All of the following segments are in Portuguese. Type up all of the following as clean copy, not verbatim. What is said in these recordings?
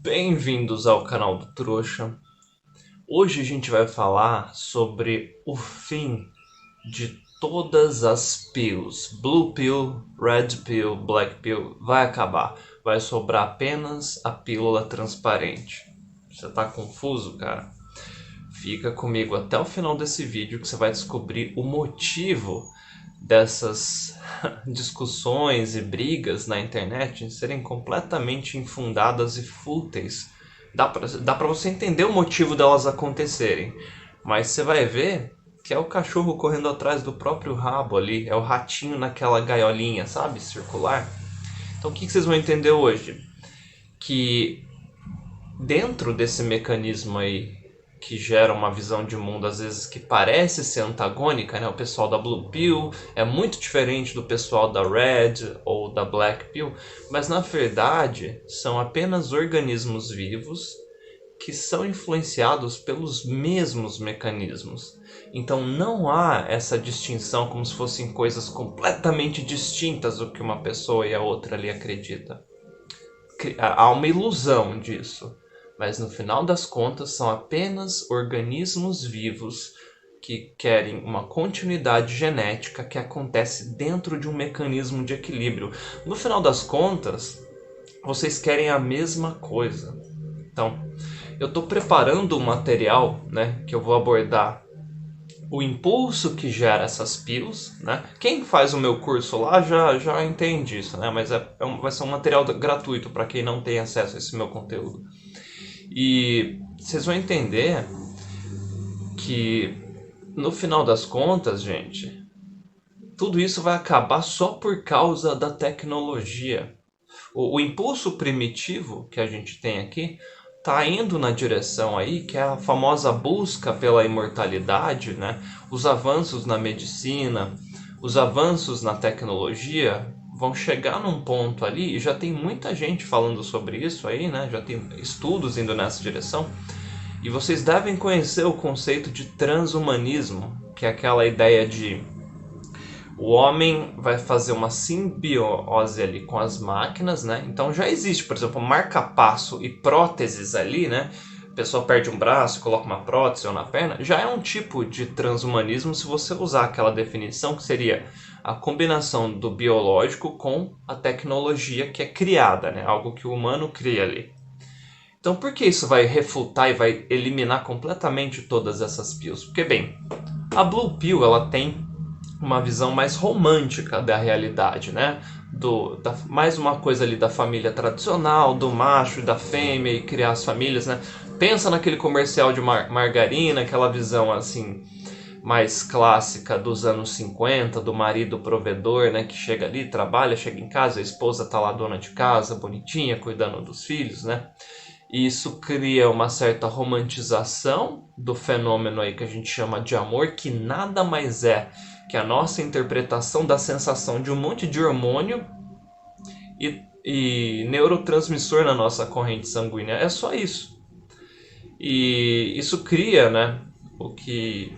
Bem-vindos ao canal do Trouxa. Hoje a gente vai falar sobre o fim de todas as pills. Blue Pill, Red Pill, Black Pill vai acabar. Vai sobrar apenas a pílula transparente. Você tá confuso, cara? Fica comigo até o final desse vídeo que você vai descobrir o motivo dessas discussões e brigas na internet serem completamente infundadas e fúteis. Dá pra você entender o motivo delas acontecerem, mas você vai ver que é o cachorro correndo atrás do próprio rabo ali, é o ratinho naquela gaiolinha, sabe, circular. Então o que vocês vão entender hoje? Que dentro desse mecanismo aí que gera uma visão de mundo às vezes que parece ser antagônica, né? O pessoal da Blue Pill é muito diferente do pessoal da Red ou da Black Pill, mas na verdade são apenas organismos vivos que são influenciados pelos mesmos mecanismos. Então não há essa distinção como se fossem coisas completamente distintas do que uma pessoa e a outra ali acredita. Há uma ilusão disso, mas no final das contas são apenas organismos vivos que querem uma continuidade genética que acontece dentro de um mecanismo de equilíbrio. No final das contas, vocês querem a mesma coisa. Então, eu estou preparando um material, né, que eu vou abordar o impulso que gera essas pills, né? Quem faz o meu curso lá já entende isso, né? Mas vai ser um material gratuito para quem não tem acesso a esse meu conteúdo. E vocês vão entender que no final das contas, gente, tudo isso vai acabar só por causa da tecnologia. O impulso primitivo que a gente tem aqui está indo na direção aí que é a famosa busca pela imortalidade, né? Os avanços na medicina, os avanços na tecnologia vão chegar num ponto ali, e já tem muita gente falando sobre isso aí, né? Já tem estudos indo nessa direção. E vocês devem conhecer o conceito de transhumanismo, que é aquela ideia de o homem vai fazer uma simbiose ali com as máquinas, né? Então já existe, por exemplo, marca-passo e próteses ali, né? A pessoa perde um braço, coloca uma prótese ou na perna. Já é um tipo de transhumanismo se você usar aquela definição que seria a combinação do biológico com a tecnologia que é criada, né? Algo que o humano cria ali. Então por que isso vai refutar e vai eliminar completamente todas essas pills? Porque, bem, a Blue Pill ela tem uma visão mais romântica da realidade, né? Mais uma coisa ali da família tradicional, do macho e da fêmea e criar as famílias, né? Pensa naquele comercial de margarina, aquela visão assim mais clássica dos anos 50, do marido provedor, né, que chega ali, trabalha, chega em casa, a esposa tá lá dona de casa, bonitinha, cuidando dos filhos, né? E isso cria uma certa romantização do fenômeno aí que a gente chama de amor, que nada mais é que a nossa interpretação da sensação de um monte de hormônio e neurotransmissor na nossa corrente sanguínea. É só isso. E isso cria, né, o que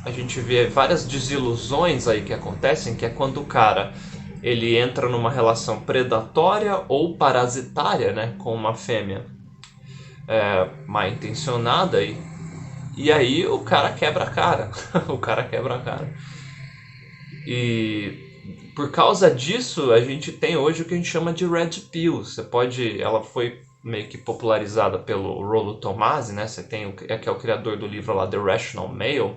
a gente vê várias desilusões aí que acontecem, que é quando o cara ele entra numa relação predatória ou parasitária, né, com uma fêmea mal intencionada e aí o cara quebra a cara. O cara quebra a cara. E por causa disso, a gente tem hoje o que a gente chama de Red Pill. Ela foi meio que popularizada pelo Rollo Tomassi, né? Você tem que é o criador do livro lá The Rational Male,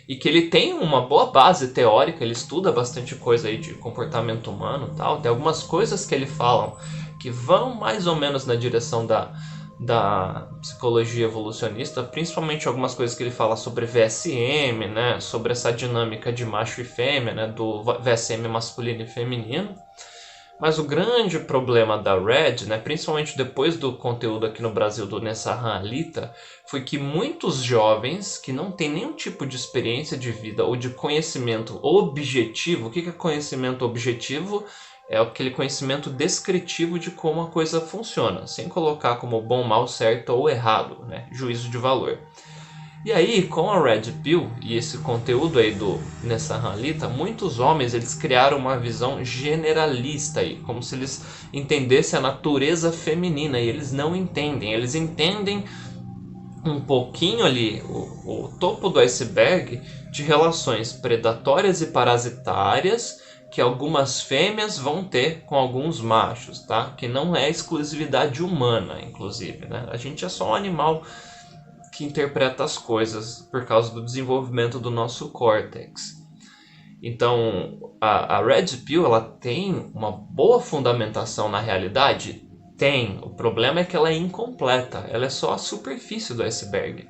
e que ele tem uma boa base teórica, ele estuda bastante coisa aí de comportamento humano e tal. Tem algumas coisas que ele fala que vão mais ou menos na direção da psicologia evolucionista, principalmente algumas coisas que ele fala sobre VSM, né, sobre essa dinâmica de macho e fêmea, né, do VSM masculino e feminino. Mas o grande problema da Red, né, principalmente depois do conteúdo aqui no Brasil do Nessahan Alita, foi que muitos jovens que não têm nenhum tipo de experiência de vida ou de conhecimento objetivo. O que é conhecimento objetivo? É aquele conhecimento descritivo de como a coisa funciona, sem colocar como bom, mal, certo ou errado, né? Juízo de valor. E aí, com a Red Pill e esse conteúdo aí do Nessan Halita, muitos homens eles criaram uma visão generalista aí, como se eles entendessem a natureza feminina, e eles não entendem. Eles entendem um pouquinho ali, o topo do iceberg de relações predatórias e parasitárias que algumas fêmeas vão ter com alguns machos, tá? Que não é exclusividade humana, inclusive, né? A gente é só um animal que interpreta as coisas por causa do desenvolvimento do nosso córtex. Então, a Red Pill ela tem uma boa fundamentação na realidade? Tem. O problema é que ela é incompleta. Ela é só a superfície do iceberg.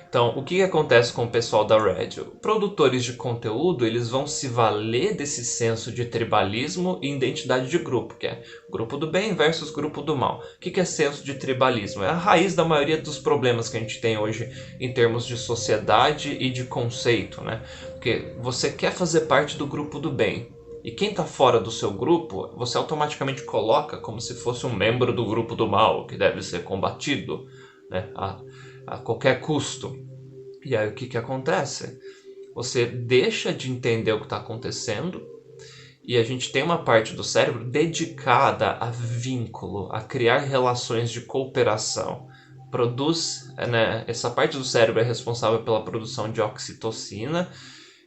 Então, o que acontece com o pessoal da Red? Produtores de conteúdo, eles vão se valer desse senso de tribalismo e identidade de grupo, que é grupo do bem versus grupo do mal. O que é senso de tribalismo? É a raiz da maioria dos problemas que a gente tem hoje em termos de sociedade e de conceito, né? Porque você quer fazer parte do grupo do bem. E quem está fora do seu grupo, você automaticamente coloca como se fosse um membro do grupo do mal, que deve ser combatido, né? A qualquer custo. E aí o que acontece? Você deixa de entender o que está acontecendo e a gente tem uma parte do cérebro dedicada a vínculo, a criar relações de cooperação. Produz, né, essa parte do cérebro é responsável pela produção de oxitocina,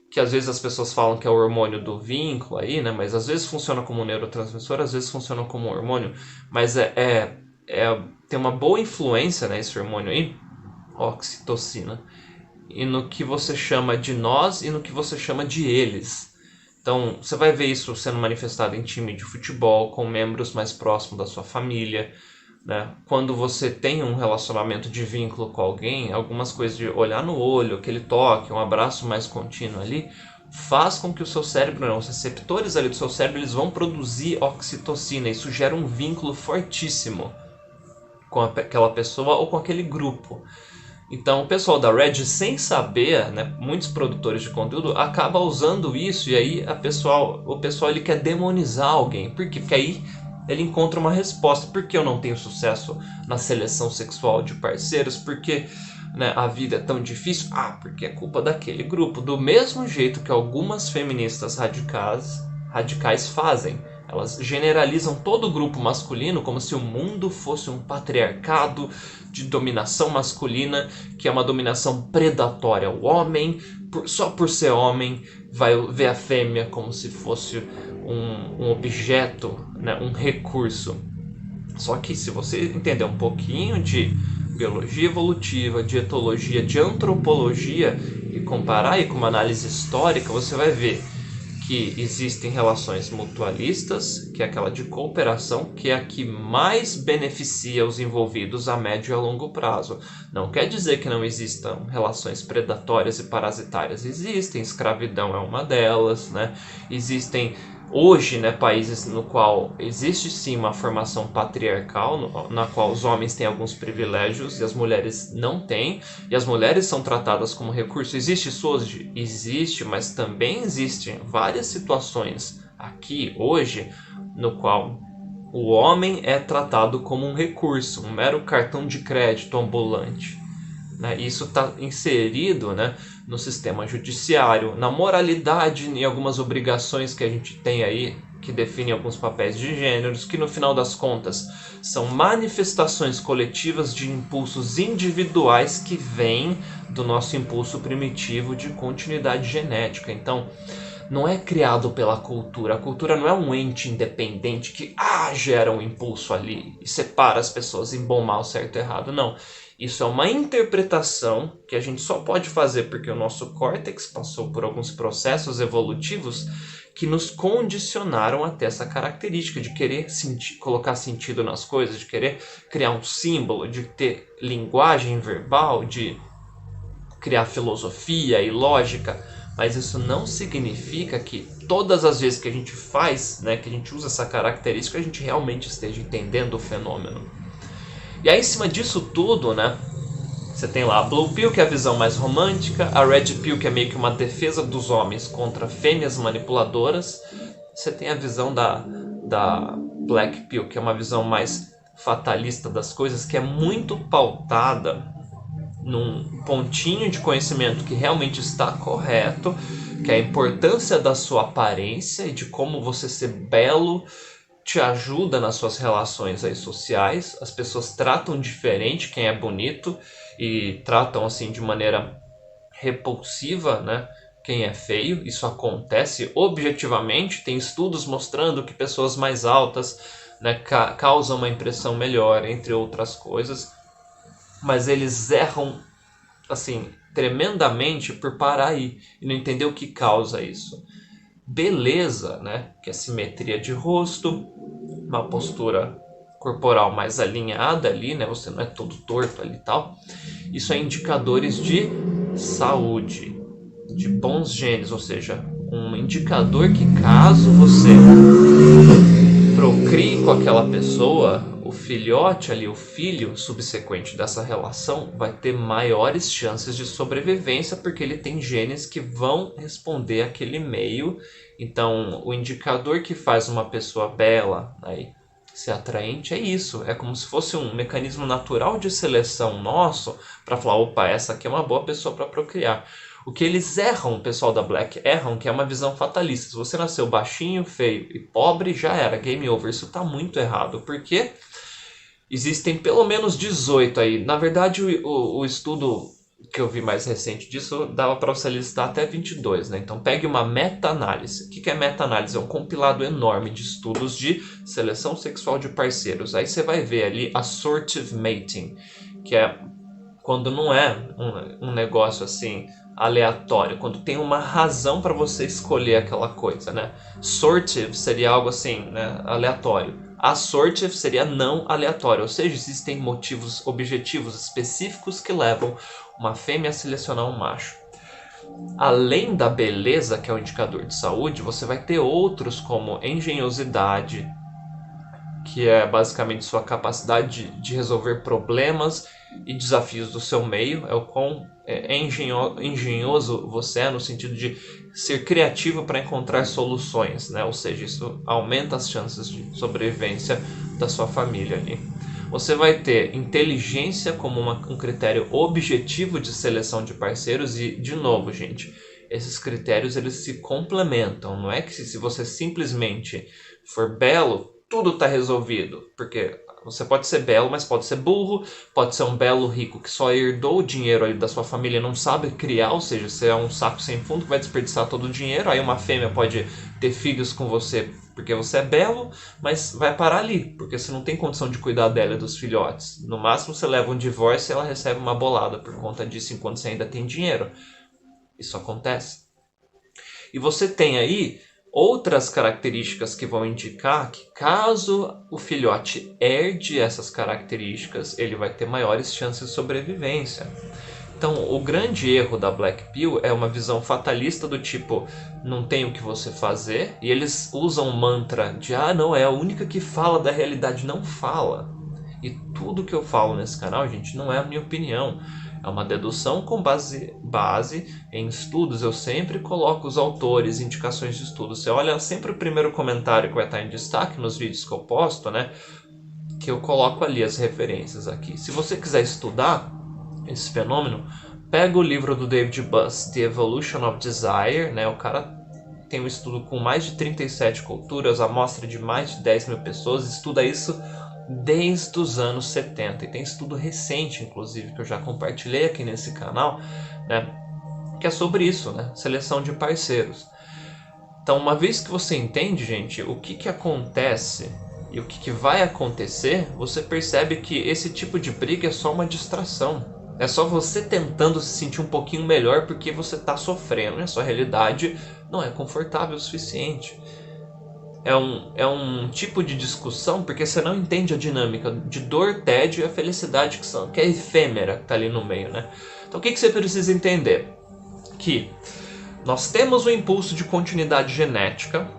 que às vezes as pessoas falam que é o hormônio do vínculo aí, né, mas às vezes funciona como um neurotransmissor, às vezes funciona como um hormônio, mas tem uma boa influência, né, esse hormônio aí, oxitocina, e no que você chama de nós e no que você chama de eles. Então, você vai ver isso sendo manifestado em time de futebol, com membros mais próximos da sua família, né? Quando você tem um relacionamento de vínculo com alguém, algumas coisas de olhar no olho, aquele toque, um abraço mais contínuo ali, faz com que o seu cérebro, não, os receptores ali do seu cérebro, eles vão produzir oxitocina. Isso gera um vínculo fortíssimo com aquela pessoa ou com aquele grupo. Então o pessoal da Red, sem saber, né, muitos produtores de conteúdo acaba usando isso, e aí o pessoal ele quer demonizar alguém. Por quê? Porque aí ele encontra uma resposta. Por que eu não tenho sucesso na seleção sexual de parceiros? Por que, né, a vida é tão difícil? Ah, porque é culpa daquele grupo. Do mesmo jeito que algumas feministas radicais fazem. Elas generalizam todo o grupo masculino como se o mundo fosse um patriarcado de dominação masculina, que é uma dominação predatória. O homem, só por ser homem, vai ver a fêmea como se fosse um objeto, né, um recurso. Só que se você entender um pouquinho de biologia evolutiva, de etologia, de antropologia e comparar aí com uma análise histórica, você vai ver que existem relações mutualistas, que é aquela de cooperação, que é a que mais beneficia os envolvidos a médio e a longo prazo. Não quer dizer que não existam relações predatórias e parasitárias. Existem, escravidão é uma delas, né? Existem hoje, né, países no qual existe sim uma formação patriarcal, na qual os homens têm alguns privilégios e as mulheres não têm, e as mulheres são tratadas como recurso. Existe isso hoje? Existe, mas também existem várias situações aqui hoje no qual o homem é tratado como um recurso, um mero cartão de crédito ambulante. Né? Isso está inserido, né, no sistema judiciário, na moralidade e algumas obrigações que a gente tem aí, que definem alguns papéis de gêneros, que no final das contas são manifestações coletivas de impulsos individuais que vêm do nosso impulso primitivo de continuidade genética. Então, não é criado pela cultura. A cultura não é um ente independente que gera um impulso ali e separa as pessoas em bom, mal, certo e errado. Não. Isso é uma interpretação que a gente só pode fazer porque o nosso córtex passou por alguns processos evolutivos que nos condicionaram a ter essa característica de querer colocar sentido nas coisas, de querer criar um símbolo, de ter linguagem verbal, de criar filosofia e lógica. Mas isso não significa que todas as vezes que a gente faz, né, que a gente usa essa característica, a gente realmente esteja entendendo o fenômeno. E aí, em cima disso tudo, né, você tem lá a Blue Pill, que é a visão mais romântica, a Red Pill, que é meio que uma defesa dos homens contra fêmeas manipuladoras. Você tem a visão da Black Pill, que é uma visão mais fatalista das coisas, que é muito pautada num pontinho de conhecimento que realmente está correto, que é a importância da sua aparência e de como você ser belo te ajuda nas suas relações aí sociais. As pessoas tratam diferente quem é bonito e tratam assim de maneira repulsiva, né, quem é feio. Isso acontece objetivamente, tem estudos mostrando que pessoas mais altas, né, causam uma impressão melhor, entre outras coisas, mas eles erram assim tremendamente por parar aí e não entender o que causa isso. Beleza, né, que é simetria de rosto, uma postura corporal mais alinhada ali, né, você não é todo torto ali e tal. Isso é indicadores de saúde, de bons genes, ou seja, um indicador que caso você procrie com aquela pessoa, o filhote ali, o filho subsequente dessa relação vai ter maiores chances de sobrevivência porque ele tem genes que vão responder àquele meio. Então, o indicador que faz uma pessoa bela aí ser atraente é isso. É como se fosse um mecanismo natural de seleção nosso para falar, opa, essa aqui é uma boa pessoa para procriar. O que eles erram, o pessoal da Black erram, que é uma visão fatalista. Se você nasceu baixinho, feio e pobre, já era, game over. Isso está muito errado, porque existem pelo menos 18 aí. Na verdade, o estudo que eu vi mais recente disso dava para você listar até 22, né? Então pegue uma meta-análise. O que é meta-análise? É um compilado enorme de estudos de seleção sexual de parceiros. Aí você vai ver ali assortative mating, que é quando não é um negócio assim aleatório, quando tem uma razão para você escolher aquela coisa, né? Sortive seria algo assim, né, aleatório. Assortative seria não aleatório, ou seja, existem motivos objetivos específicos que levam uma fêmea a selecionar um macho. Além da beleza, que é o indicador de saúde, você vai ter outros como engenhosidade, que é basicamente sua capacidade de resolver problemas e desafios do seu meio, é o quão engenhoso você é no sentido de ser criativo para encontrar soluções, né? Ou seja, isso aumenta as chances de sobrevivência da sua família ali. Você vai ter inteligência como um critério objetivo de seleção de parceiros e, de novo, gente, esses critérios eles se complementam. Não é que se você simplesmente for belo, tudo está resolvido, porque você pode ser belo, mas pode ser burro, pode ser um belo rico que só herdou o dinheiro ali da sua família e não sabe criar, ou seja, você é um saco sem fundo que vai desperdiçar todo o dinheiro. Aí uma fêmea pode ter filhos com você porque você é belo, mas vai parar ali, porque você não tem condição de cuidar dela e dos filhotes. No máximo você leva um divórcio e ela recebe uma bolada por conta disso enquanto você ainda tem dinheiro. Isso acontece. E você tem aí outras características que vão indicar que caso o filhote herde essas características, ele vai ter maiores chances de sobrevivência. Então, o grande erro da Black Pill é uma visão fatalista do tipo, não tem o que você fazer, e eles usam o mantra de, não, é a única que fala da realidade. Não fala. E tudo que eu falo nesse canal, gente, não é a minha opinião. É uma dedução com base em estudos. Eu sempre coloco os autores, indicações de estudos. Você olha sempre o primeiro comentário que vai estar em destaque nos vídeos que eu posto, né? Que eu coloco ali as referências aqui. Se você quiser estudar esse fenômeno, pega o livro do David Buss, The Evolution of Desire, né? O cara tem um estudo com mais de 37 culturas, amostra de mais de 10 mil pessoas, estuda isso desde os anos 70. E tem estudo recente, inclusive, que eu já compartilhei aqui nesse canal, né? Que é sobre isso, né? Seleção de parceiros. Então, uma vez que você entende, gente, o que acontece e o que vai acontecer, você percebe que esse tipo de briga é só uma distração. É só você tentando se sentir um pouquinho melhor porque você está sofrendo e a sua realidade não é confortável o suficiente. É um tipo de discussão porque você não entende a dinâmica de dor, tédio e a felicidade que é efêmera, que está ali no meio, né? Então o que você precisa entender? Que nós temos o impulso de continuidade genética,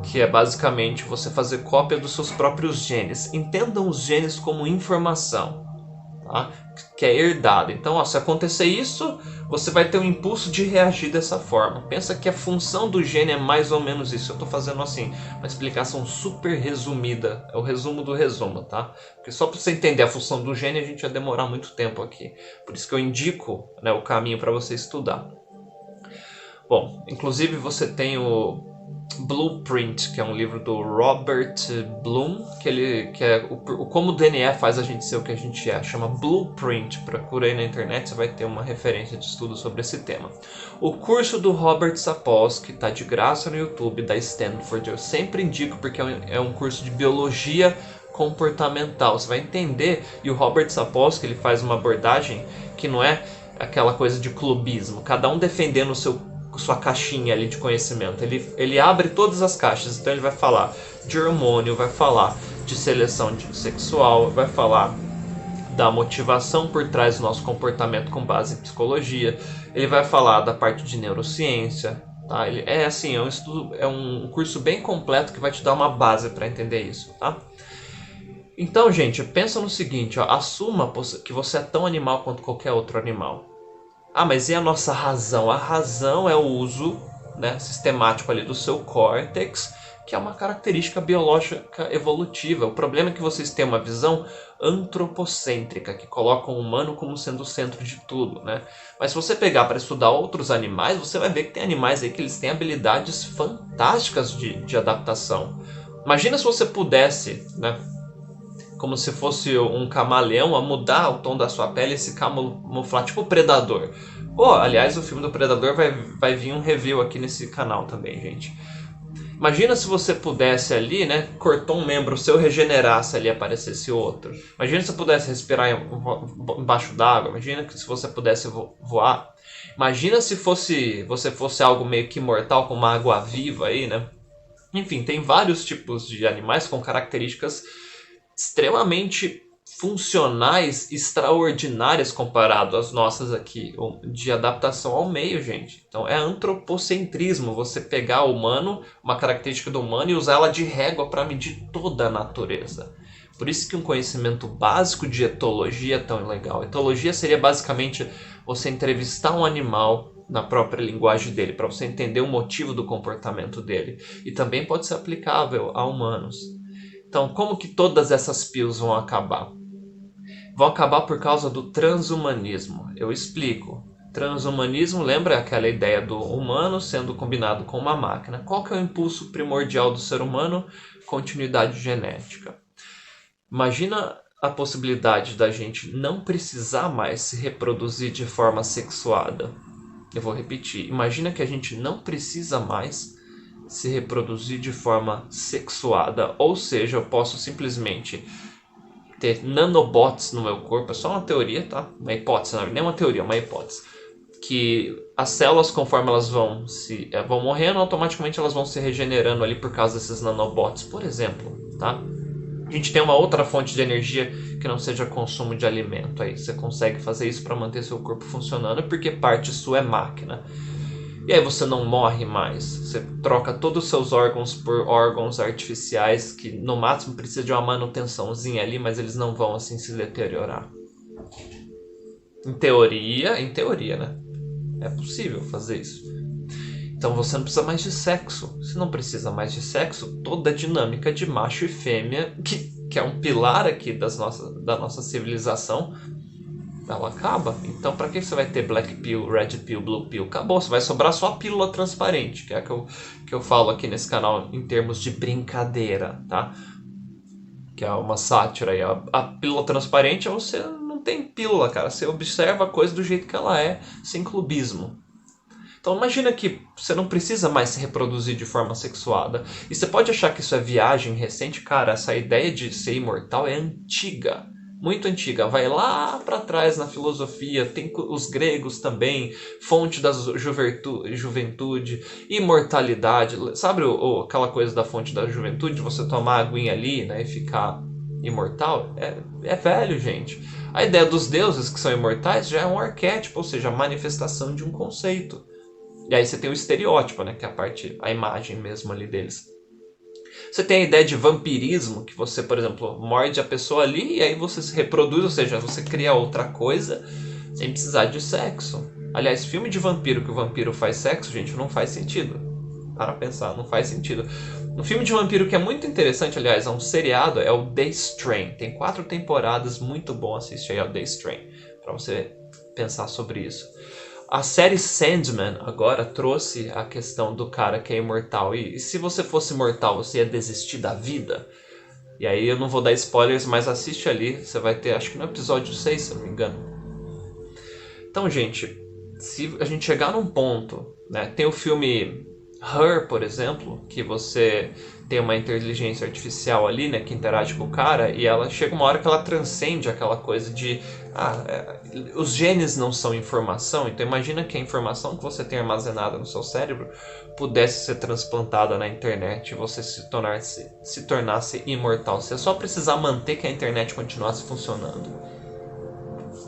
que é basicamente você fazer cópia dos seus próprios genes. Entendam os genes como informação. tá? Que é herdado. Então, ó, se acontecer isso, você vai ter um impulso de reagir dessa forma. Pensa que a função do gene é mais ou menos isso. Eu estou fazendo assim, uma explicação super resumida. É o resumo do resumo, tá? Porque só para você entender a função do gene, a gente vai demorar muito tempo aqui. Por isso que eu indico, né, o caminho para você estudar. Bom, inclusive você tem o Blueprint, que é um livro do Robert Bloom, que é o como o DNA faz a gente ser o que a gente é. Chama Blueprint. Procura aí na internet, você vai ter uma referência de estudo sobre esse tema. O curso do Robert Sapolsky está de graça no YouTube, da Stanford. Eu sempre indico porque é um curso de biologia comportamental. Você vai entender, e o Robert Sapolsky ele faz uma abordagem que não é aquela coisa de clubismo, cada um defendendo o seu sua caixinha ali de conhecimento. Ele abre todas as caixas, então ele vai falar de hormônio, vai falar de seleção sexual, vai falar da motivação por trás do nosso comportamento com base em psicologia, ele vai falar da parte de neurociência, tá? Ele é assim, é um curso bem completo que vai te dar uma base para entender isso, tá? Então, gente, pensa no seguinte, ó, assuma que você é tão animal quanto qualquer outro animal. Ah, mas e a nossa razão? A razão é o uso, né, sistemático ali do seu córtex, que é uma característica biológica evolutiva. O problema é que vocês têm uma visão antropocêntrica, que coloca o humano como sendo o centro de tudo, né? Mas se você pegar para estudar outros animais, você vai ver que tem animais aí que eles têm habilidades fantásticas de adaptação. Imagina se você pudesse, né, como se fosse um camaleão, a mudar o tom da sua pele e se camuflar, tipo o Predador. Pô, aliás, o filme do Predador vai vir um review aqui nesse canal também, gente. Imagina se você pudesse ali, né, cortou um membro seu, regenerasse ali, aparecesse outro. Imagina se você pudesse respirar embaixo d'água. Imagina que se você pudesse voar. Imagina se você fosse algo meio que imortal, com uma água viva aí, né? Enfim, tem vários tipos de animais com características extremamente funcionais, extraordinárias comparado às nossas aqui, de adaptação ao meio, gente. Então é antropocentrismo, você pegar o humano, uma característica do humano, e usar ela de régua para medir toda a natureza. Por isso que um conhecimento básico de etologia é tão legal. Etologia seria basicamente você entrevistar um animal na própria linguagem dele, para você entender o motivo do comportamento dele. E também pode ser aplicável a humanos. Então, como que todas essas pilhas vão acabar? Vão acabar por causa do transhumanismo. Eu explico. Transhumanismo lembra aquela ideia do humano sendo combinado com uma máquina. Qual que é o impulso primordial do ser humano? Continuidade genética. Imagina a possibilidade da gente não precisar mais se reproduzir de forma sexuada. Eu vou repetir. Imagina que a gente não precisa mais se reproduzir de forma sexuada, ou seja, eu posso simplesmente ter nanobots no meu corpo, é só uma teoria, tá? Uma hipótese, não é nem uma teoria, é uma hipótese, que as células, conforme elas vão morrendo, automaticamente elas vão se regenerando ali por causa desses nanobots, por exemplo, tá? A gente tem uma outra fonte de energia que não seja consumo de alimento, aí você consegue fazer isso para manter seu corpo funcionando, porque parte sua é máquina. E aí você não morre mais. Você troca todos os seus órgãos por órgãos artificiais que no máximo precisa de uma manutençãozinha ali, mas eles não vão assim se deteriorar. Em teoria, né? É possível fazer isso. Então você não precisa mais de sexo. Se não precisa mais de sexo, toda a dinâmica de macho e fêmea, que é um pilar aqui da nossa civilização, ela acaba. Então pra que você vai ter Black Pill, Red Pill, Blue Pill? Acabou, você vai sobrar só a pílula transparente, que é a que eu falo aqui nesse canal em termos de brincadeira, tá? Que é uma sátira aí. A pílula transparente, você não tem pílula, cara. Você observa a coisa do jeito que ela é, sem clubismo. Então imagina que você não precisa mais se reproduzir de forma sexuada. E você pode achar que isso é viagem recente. Cara, essa ideia de ser imortal é antiga. Muito antiga, vai lá para trás na filosofia, tem os gregos também, fonte da juventude, imortalidade, sabe aquela coisa da fonte da juventude, você tomar a aguinha ali, né, e ficar imortal? É velho, gente. A ideia dos deuses que são imortais já é um arquétipo, ou seja, a manifestação de um conceito. E aí você tem o estereótipo, né, que é a imagem mesmo ali deles. Você tem a ideia de vampirismo, que você, por exemplo, morde a pessoa ali e aí você se reproduz, ou seja, você cria outra coisa sem precisar de sexo. Aliás, filme de vampiro que o vampiro faz sexo, gente, não faz sentido. Para pensar, não faz sentido. Um filme de vampiro que é muito interessante, aliás, é um seriado, é o The Strain. Tem 4 temporadas, muito bom, assiste aí ao The Strain, para você pensar sobre isso. A série Sandman agora trouxe a questão do cara que é imortal. E se você fosse imortal, você ia desistir da vida? E aí eu não vou dar spoilers, mas assiste ali, você vai ter, acho que no episódio 6, se eu não me engano. Então, gente, se a gente chegar num ponto, né, tem o filme Her, por exemplo, que você tem uma inteligência artificial ali, né, que interage com o cara, e ela chega uma hora que ela transcende aquela coisa de os genes não são informação, então imagina que a informação que você tem armazenada no seu cérebro pudesse ser transplantada na internet e você se tornasse imortal. Você só precisar manter que a internet continuasse funcionando.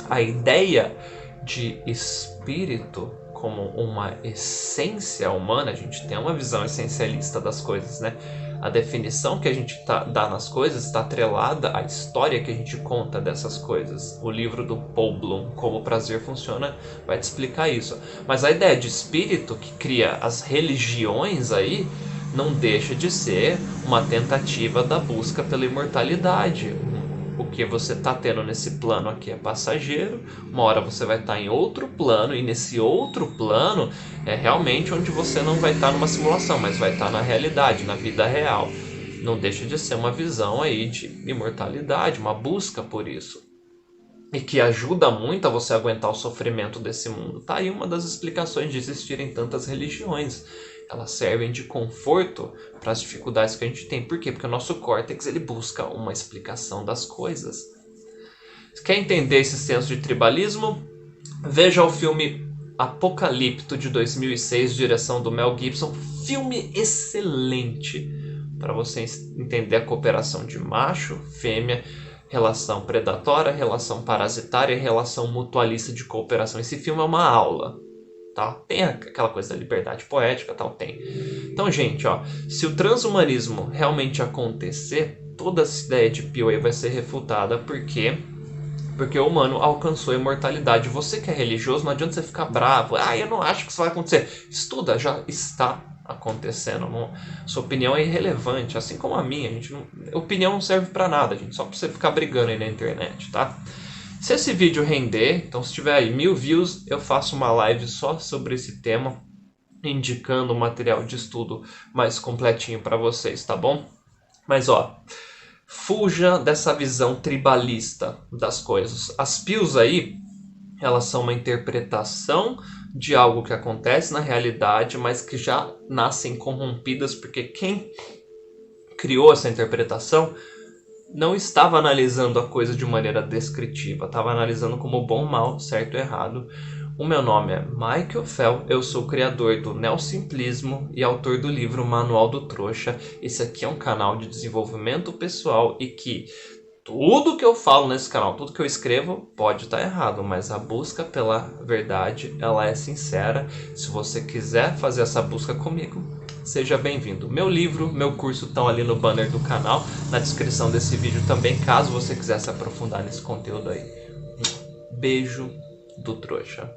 A ideia de espírito como uma essência humana, a gente tem uma visão essencialista das coisas, né? A definição que a gente dá nas coisas está atrelada à história que a gente conta dessas coisas. O livro do Paul Bloom, Como o Prazer Funciona, vai te explicar isso. Mas a ideia de espírito que cria as religiões aí não deixa de ser uma tentativa da busca pela imortalidade. O que você está tendo nesse plano aqui é passageiro, uma hora você vai estar em outro plano, e nesse outro plano é realmente onde você não vai estar numa simulação, mas vai estar na realidade, na vida real. Não deixa de ser uma visão aí de imortalidade, uma busca por isso. E que ajuda muito a você aguentar o sofrimento desse mundo. Tá aí uma das explicações de existirem tantas religiões. Elas servem de conforto para as dificuldades que a gente tem. Por quê? Porque o nosso córtex ele busca uma explicação das coisas. Quer entender esse senso de tribalismo? Veja o filme Apocalipto de 2006, direção do Mel Gibson. Filme excelente para você entender a cooperação de macho, fêmea, relação predatória, relação parasitária e relação mutualista de cooperação. Esse filme é uma aula. Tá? Tem aquela coisa da liberdade poética, tal, tem. Então, gente, ó, se o transhumanismo realmente acontecer, toda essa ideia de POA vai ser refutada, porque o humano alcançou a imortalidade. Você que é religioso, não adianta você ficar bravo. Eu não acho que isso vai acontecer. Estuda, já está acontecendo. Sua opinião é irrelevante, assim como a minha. Opinião não serve pra nada, gente, só pra você ficar brigando aí na internet, tá? Se esse vídeo render, então se tiver aí 1000 views, eu faço uma live só sobre esse tema, indicando um material de estudo mais completinho para vocês, tá bom? Mas ó, fuja dessa visão tribalista das coisas. As pills aí, elas são uma interpretação de algo que acontece na realidade, mas que já nascem corrompidas, porque quem criou essa interpretação não estava analisando a coisa de maneira descritiva, estava analisando como bom, mal, certo e errado. O meu nome é Michael Fell, eu sou criador do Neosimplismo e autor do livro Manual do Trouxa. Esse aqui é um canal de desenvolvimento pessoal e que tudo que eu falo nesse canal, tudo que eu escrevo pode estar errado, mas a busca pela verdade, ela é sincera. Se você quiser fazer essa busca comigo, seja bem-vindo. Meu livro, meu curso estão ali no banner do canal, na descrição desse vídeo também, caso você quiser se aprofundar nesse conteúdo aí. Beijo do trouxa.